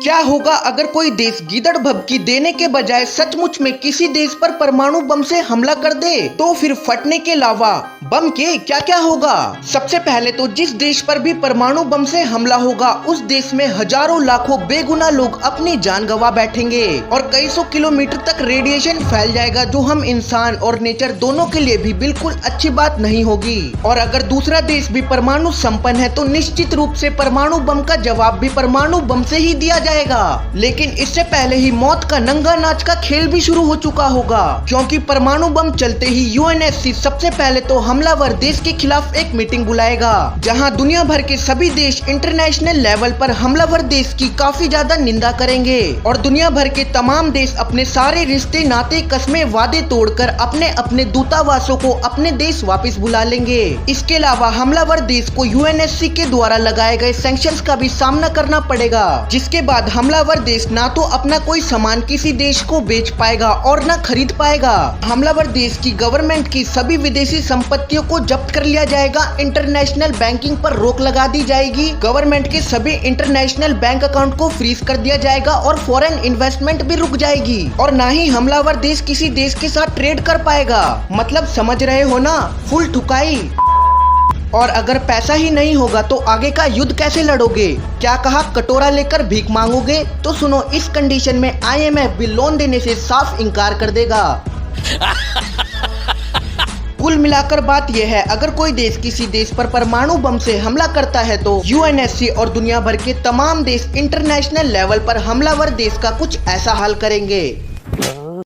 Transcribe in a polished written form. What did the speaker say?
क्या होगा अगर कोई देश गीदड़ भभकी देने के बजाय सचमुच में किसी देश पर परमाणु बम से हमला कर दे? तो फिर फटने के अलावा बम के क्या क्या होगा? सबसे पहले तो जिस देश पर भी परमाणु बम से हमला होगा उस देश में हजारों लाखों बेगुनाह लोग अपनी जान गंवा बैठेंगे और कई सौ किलोमीटर तक रेडिएशन फैल जाएगा, जो हम इंसान और नेचर दोनों के लिए भी बिल्कुल अच्छी बात नहीं होगी। और अगर दूसरा देश भी परमाणु संपन्न है तो निश्चित रूप से परमाणु बम का जवाब भी परमाणु बम से ही दिया जाएगा। लेकिन इससे पहले ही मौत का नंगा नाच का खेल भी शुरू हो चुका होगा, क्योंकि परमाणु बम चलते ही यूएनएससी सबसे पहले तो हमलावर देश के खिलाफ एक मीटिंग बुलाएगा, जहां दुनिया भर के सभी देश इंटरनेशनल लेवल पर हमलावर देश की काफी ज्यादा निंदा करेंगे और दुनिया भर के तमाम देश अपने सारे रिश्ते नाते कस्में वादे तोड़कर अपने अपने दूतावासों को अपने देश वापस बुला लेंगे। इसके अलावा हमलावर देश को यूएनएससी के द्वारा लगाए गए सैंक्शंस का भी सामना करना पड़ेगा, जिसके बाद हमलावर देश ना तो अपना कोई सामान किसी देश को बेच पाएगा और ना खरीद पाएगा। हमलावर देश की गवर्नमेंट की सभी विदेशी संपत्तियों को जब्त कर लिया जाएगा, इंटरनेशनल बैंकिंग पर रोक लगा दी जाएगी, गवर्नमेंट के सभी इंटरनेशनल बैंक अकाउंट को फ्रीज कर दिया जाएगा और फॉरेन इन्वेस्टमेंट भी रुक जाएगी और ना ही हमलावर देश किसी देश के साथ ट्रेड कर पाएगा। मतलब समझ रहे हो ना, फुल ठुकाई। और अगर पैसा ही नहीं होगा तो आगे का युद्ध कैसे लड़ोगे? क्या कहा, कटोरा लेकर भीख मांगोगे? तो सुनो, इस कंडीशन में आईएमएफ भी लोन देने से साफ इनकार कर देगा। कुल मिलाकर बात यह है, अगर कोई देश किसी देश पर परमाणु बम से हमला करता है तो यूएनएससी और दुनिया भर के तमाम देश इंटरनेशनल लेवल पर हमलावर देश का कुछ ऐसा हाल करेंगे।